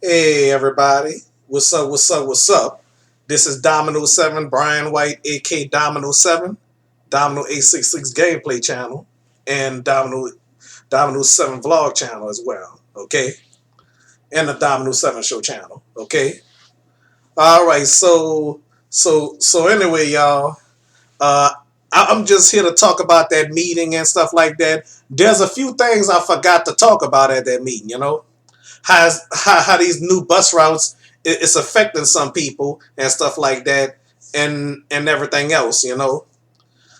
Hey everybody, what's up, what's up, what's up? This is Domino 7, Brian White, aka Domino 7, Domino 866 Gameplay Channel, and Domino 7 Vlog Channel as well, okay? And the Domino 7 Show Channel, okay? Alright, so anyway, y'all, uh, I'm just here to talk about that meeting and stuff like that. There's a few things I forgot to talk about at that meeting, how these new bus routes it's affecting some people and stuff like that and everything else.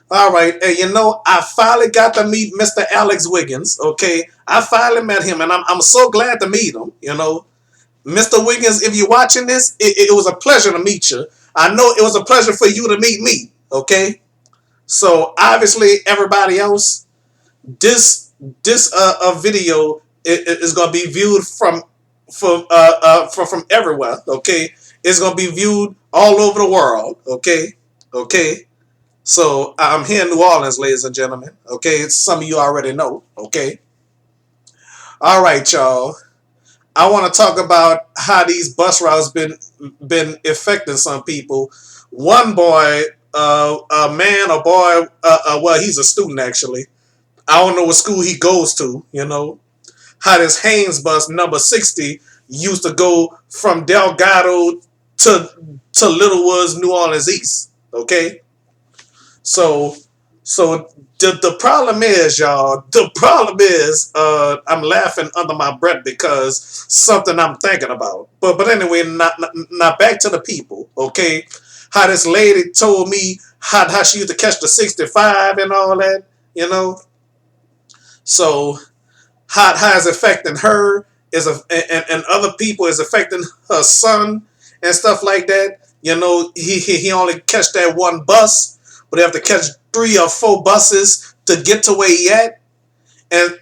All right, and I finally got to meet Mr. Alex Wiggins. Okay, I finally met him, and I'm so glad to meet him. Mr. Wiggins, if you're watching this, it was a pleasure to meet you. I know it was a pleasure for you to meet me. Okay, so obviously everybody else, this video is going to be viewed from everywhere. Okay, it's going to be viewed all over the world. Okay. So I'm here in New Orleans, ladies and gentlemen. Okay, some of you already know. Okay, all right, y'all. I want to talk about how these bus routes been affecting some people. One boy, a man, a boy, well, he's a student actually. I don't know what school he goes to. How this Haynes bus number 60 used to go from Delgado to Little Woods, New Orleans East. Okay, so the problem is, y'all. The problem is, I'm laughing under my breath because something I'm thinking about. But anyway, not back to the people. Okay, how this lady told me how she used to catch the 65 and all that. You know, so how is affecting her and other people is affecting her son and stuff like that. He only catch that one bus, but they have to catch 3 or 4 buses to get to where he at, and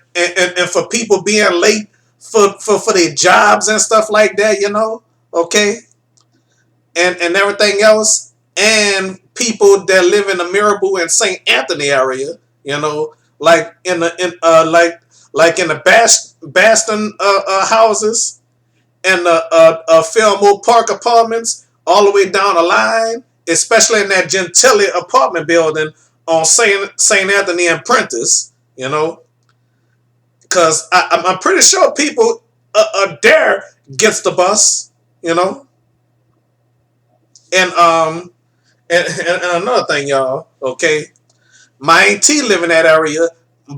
for people being late for their jobs and stuff like that. Okay, and everything else, and people that live in the Mirabeau and St. Anthony area. Like in in the Baston houses and the Fillmore Park apartments, all the way down the line, especially in that Gentile apartment building on St. Anthony and Prentice. Because I'm pretty sure people there gets the bus. You know, and and another thing, y'all. Okay, my auntie live in that area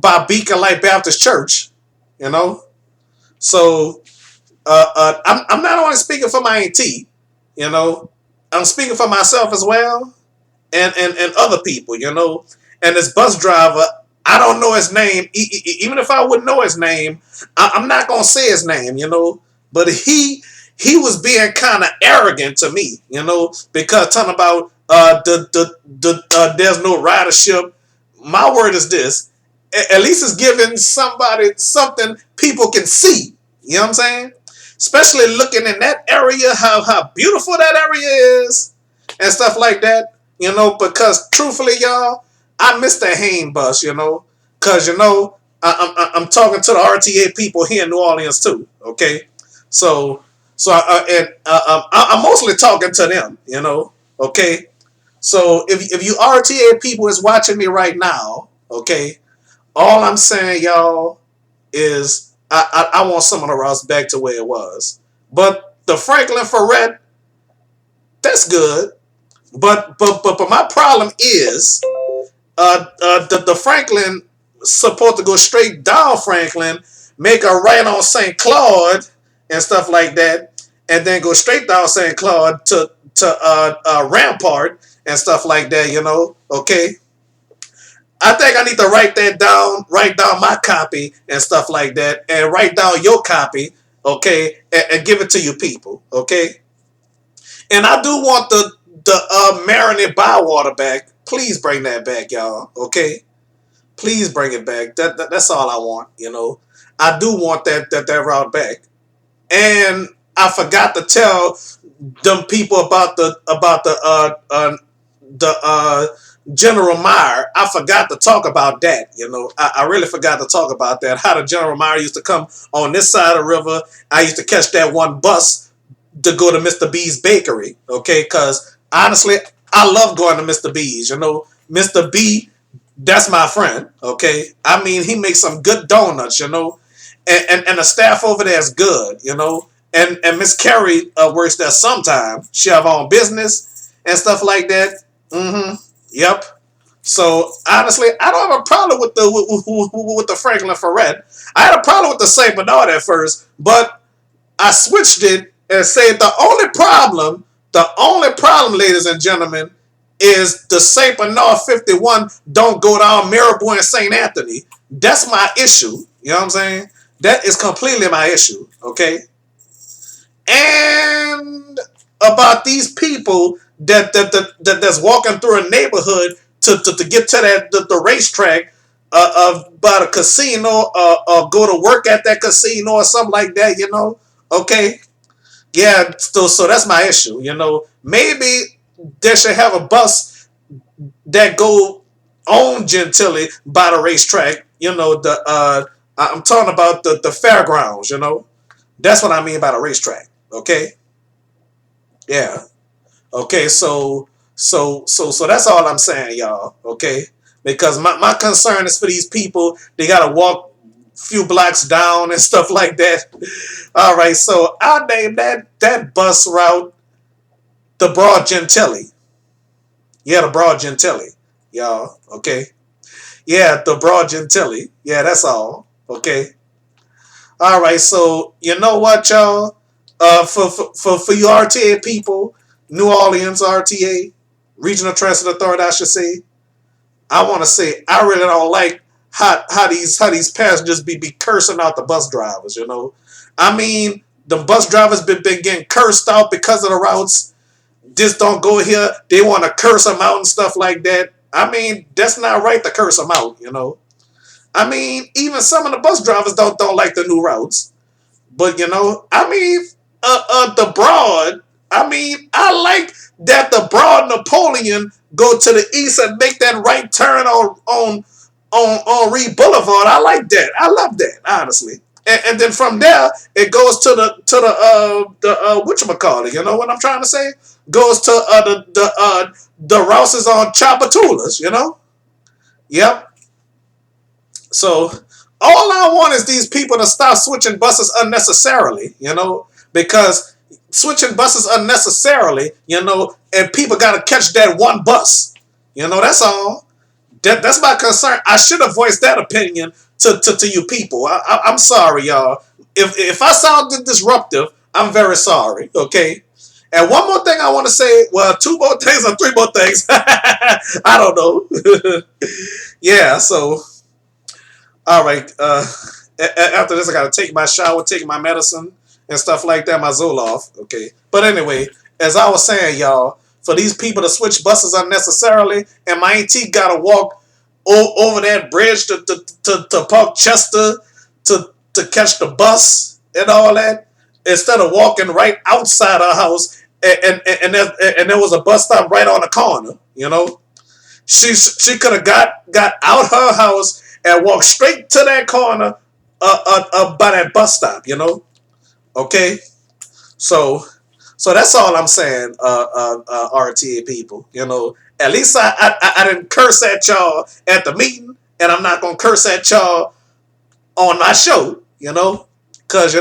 by Beacon Light Baptist Church. You know, so I'm not only speaking for my auntie. I'm speaking for myself as well, and other people. And this bus driver, I don't know his name. Even if I wouldn't know his name, I'm not gonna say his name. But he was being kind of arrogant to me. Because talking about there's no ridership. My word is this: at least it's giving somebody something people can see. You know what I'm saying? Especially looking in that area, how beautiful that area is, and stuff like that. Because truthfully, y'all, I miss that Haynes bus. Because I'm talking to the RTA people here in New Orleans too. Okay, so I'm mostly talking to them. Okay. So if you RTA people is watching me right now, okay, all I'm saying, y'all, is I want some of the routes back to where it was. But the Franklin Ferret, that's good. But my problem is the Franklin supposed to go straight down Franklin, make a right on St. Claude and stuff like that, and then go straight down St. Claude to Rampart and stuff like that. Okay. I think I need to write down my copy and stuff like that, and write down your copy, okay, and give it to you people, okay. And I do want the Marinade Bywater back. Please bring that back, y'all. Okay, please bring it back. That's all I want. I do want that route back. And I forgot to tell them people about the General Meyer, I forgot to talk about that. I really forgot to talk about that. How the General Meyer used to come on this side of the river. I used to catch that one bus to go to Mr. B's bakery. Okay, because honestly, I love going to Mr. B's. Mr. B, that's my friend. Okay, I mean he makes some good donuts. And the staff over there is good. And Miss Carrie works there sometimes. She have her own business and stuff like that. Mm-hmm. Yep. So honestly, I don't have a problem with the Franklin Ferret. I had a problem with the Saint Bernard at first, but I switched it and said the only problem, ladies and gentlemen, is the Saint Bernard 51 don't go down Maribor and Saint Anthony. That's my issue. You know what I'm saying? That is completely my issue. Okay. And about these people that's walking through a neighborhood to get to the racetrack about a casino or go to work at that casino or something like that. Okay, yeah, so that's my issue. Maybe they should have a bus that go on Gentilly by the racetrack. I'm talking about the fairgrounds. That's what I mean by the racetrack. Okay, yeah. Okay, so that's all I'm saying, y'all. Okay, because my concern is for these people. They gotta walk a few blocks down and stuff like that. All right, so I'll name that bus route the Broad Gentilly. Yeah, the Broad Gentilly, y'all. Okay, yeah, the Broad Gentilly. Yeah, that's all. Okay. All right, so you know what, y'all? For you RTA people, New Orleans RTA, Regional Transit Authority, I should say. I want to say I really don't like how these passengers be cursing out the bus drivers. I mean the bus drivers been getting cursed out because of the routes. Just don't go here. They want to curse them out and stuff like that. I mean that's not right to curse them out. I mean even some of the bus drivers don't like the new routes. But I mean, the Broad. I mean, I like that the Broad Napoleon go to the east and make that right turn on Reed Boulevard. I like that. I love that honestly. And then from there it goes to the whatchamacallit. You know what I'm trying to say? Goes to the Rouses on Chapatulas. Yep. So all I want is these people to stop switching buses unnecessarily, because switching buses unnecessarily, and people got to catch that one bus. That's all. That's my concern. I should have voiced that opinion to you people. I'm sorry, y'all. If I sounded disruptive, I'm very sorry, okay? And one more thing I want to say, well, two more things or three more things. I don't know. Yeah, so... All right. After this, I gotta take my shower, take my medicine, and stuff like that. My Zoloft. Okay. But anyway, as I was saying, y'all, for these people to switch buses unnecessarily, and my auntie gotta walk over that bridge to Park Chester to catch the bus and all that, instead of walking right outside her house, and there was a bus stop right on the corner. She could have got out her house and walk straight to that corner by that bus stop, Okay? So that's all I'm saying, RTA people. At least I didn't curse at y'all at the meeting, and I'm not going to curse at y'all on my show, Because,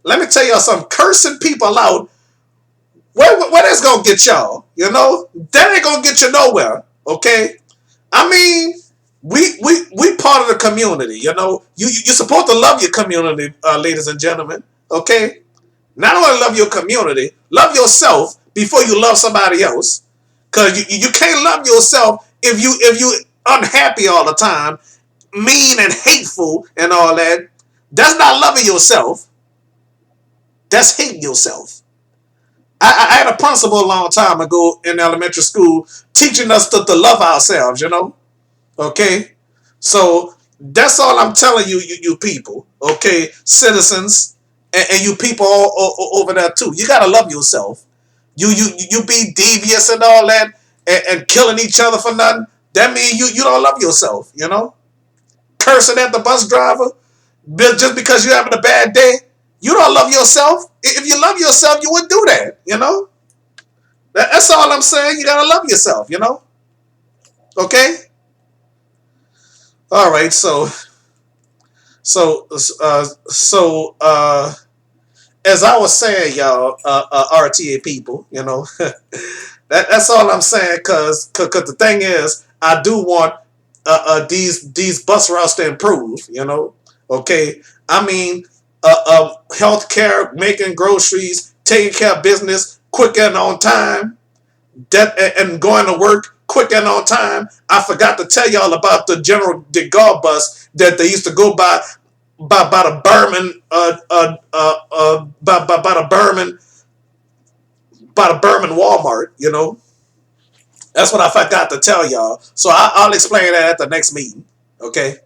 let me tell y'all something. Cursing people out, where that's going to get y'all, That ain't going to get you nowhere, okay? I mean... We part of the community, You're supposed to love your community, ladies and gentlemen. Okay, not only love your community, love yourself before you love somebody else. Cause you can't love yourself if you unhappy all the time, mean and hateful and all that. That's not loving yourself. That's hating yourself. I had a principal a long time ago in elementary school teaching us to love ourselves. Okay, so that's all I'm telling you people. Okay, citizens, and you people all over there too. You gotta love yourself. You be devious and all that, and killing each other for nothing. That means you don't love yourself, you know? Cursing at the bus driver just because you're having a bad day. You don't love yourself. If you love yourself, you wouldn't do that, you know? That's all I'm saying. You gotta love yourself, you know? Okay? All right, so so as I was saying, y'all, RTA people, you know, that's all I'm saying. Cause the thing is, I do want these bus routes to improve. You know, okay. I mean, healthcare, making groceries, taking care of business quick and on time, and going to work quick and on time. I forgot to tell y'all about the General de Gaulle bus that they used to go by the Berman by the Berman Walmart. You know, that's what I forgot to tell y'all. So I'll explain that at the next meeting. Okay.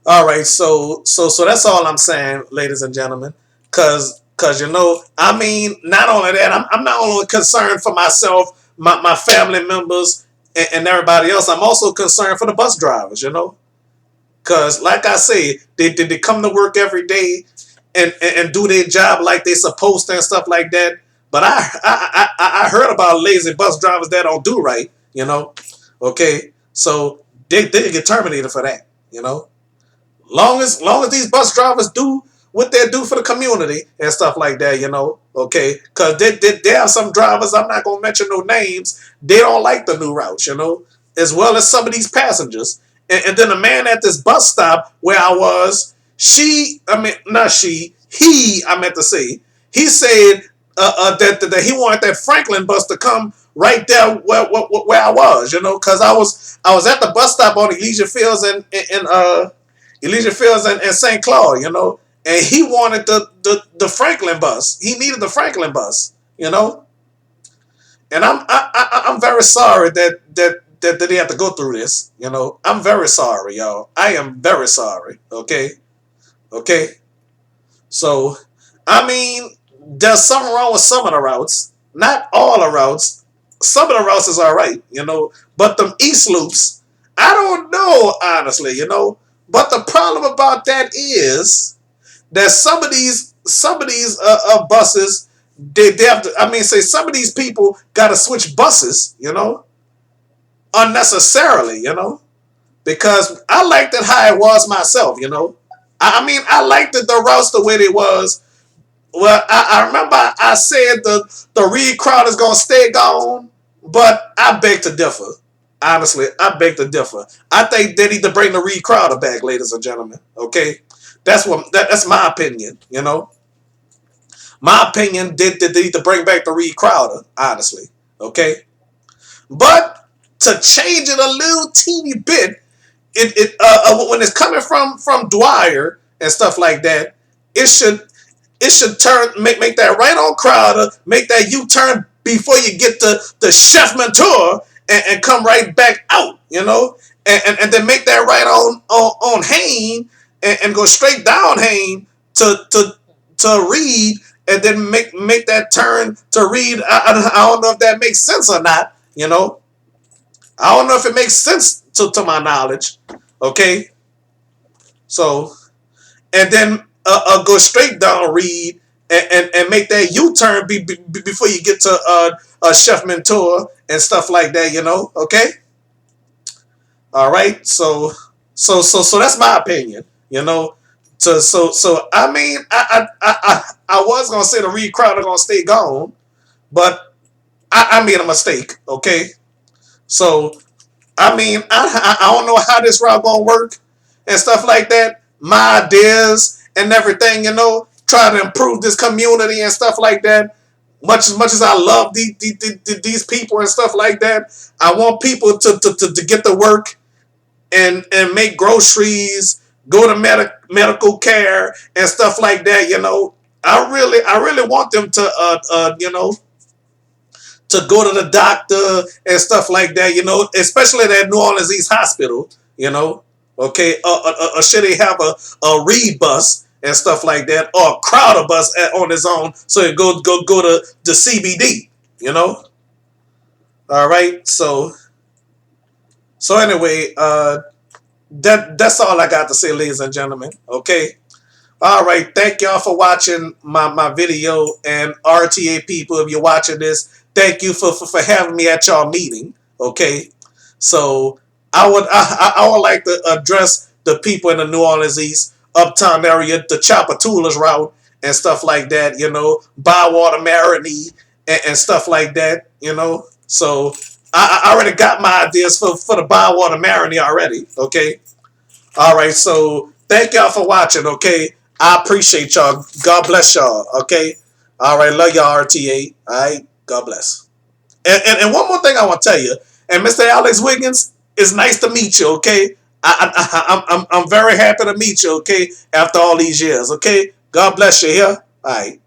All right. So that's all I'm saying, ladies and gentlemen. Cause you know, I mean, not only that, I'm not only concerned for myself, my family members, and everybody else. I'm also concerned for the bus drivers. You know, cause like I say, they come to work every day and do their job like they supposed to and stuff like that. But I heard about lazy bus drivers that don't do right. You know, okay, so they get terminated for that. You know, long as these bus drivers do what they do for the community and stuff like that, you know, okay, because they have some drivers, I'm not gonna mention no names, they don't like the new routes, you know, as well as some of these passengers. And then the man at this bus stop where I was, not she, he, I meant to say, he said that he wanted that Franklin bus to come right there where I was, you know, because I was at the bus stop on Elysia Fields and St. Claude, you know, and he wanted the Franklin bus. He needed the Franklin bus, you know, and I'm very sorry that they have to go through this, you know. I'm very sorry, y'all. I am very sorry. Okay, okay. So, I mean, there's something wrong with some of the routes. Not all the routes. Some of the routes is all right, you know. But the East loops, I don't know, honestly, you know. But the problem about that is that some of these buses, they have to. I mean, say some of these people got to switch buses, you know, unnecessarily, you know, because I liked it how it was myself, you know. I mean, I liked it the routes the way it was. Well, I remember I said the Reed crowd is gonna stay gone, but I beg to differ. Honestly, I beg to differ. I think they need to bring the Reed Crowder back, ladies and gentlemen. Okay, that's my opinion. You know, my opinion did they need to bring back the Reed Crowder. Honestly, okay, but to change it a little teeny bit, when it's coming from Dwyer and stuff like that, it should turn make that right on Crowder, make that U-turn before you get to the Chef Mentor and come right back out, you know, and then make that right on Hain and go straight down Hain to Reed and then make that turn to Reed. I don't know if that makes sense or not, you know. I don't know if it makes sense to my knowledge. Okay, so and then go straight down Reed and make that U-turn before you get to Chef Mentor and stuff like that, you know. Okay, all right. So that's my opinion, you know. So I mean, I was gonna say the Reed crowd are gonna stay gone, but I made a mistake. Okay, so I mean, I don't know how this route gonna work and stuff like that. My ideas and everything, you know, try to improve this community and stuff like that. Much as I love these people and stuff like that, I want people to get to work and make groceries, go to medical care and stuff like that. You know, I really want them to you know, to go to the doctor and stuff like that, you know, especially that New Orleans East Hospital, you know, okay, or should they have a Reed bus and stuff like that, or a Crowder bus on his own, so it go to the CBD, you know. All right, so So anyway, that's all I got to say, ladies and gentlemen. Okay. All right. Thank y'all for watching my video. And RTA people, if you're watching this, thank you for having me at y'all meeting. Okay. So I would like to address the people in the New Orleans East, Uptown area, the Chapatulas route and stuff like that, Bywater, Maroney, and stuff like that, So I already got my ideas for the Bywater, Maroney already. Okay. All right, so thank y'all for watching. Okay, I appreciate y'all. God bless y'all. Okay, all right, love y'all, RTA. All right, God bless. And one more thing I want to tell you, and Mr. Alex Wiggins, it's nice to meet you. Okay, I'm very happy to meet you. Okay, after all these years. Okay, God bless you here. All right.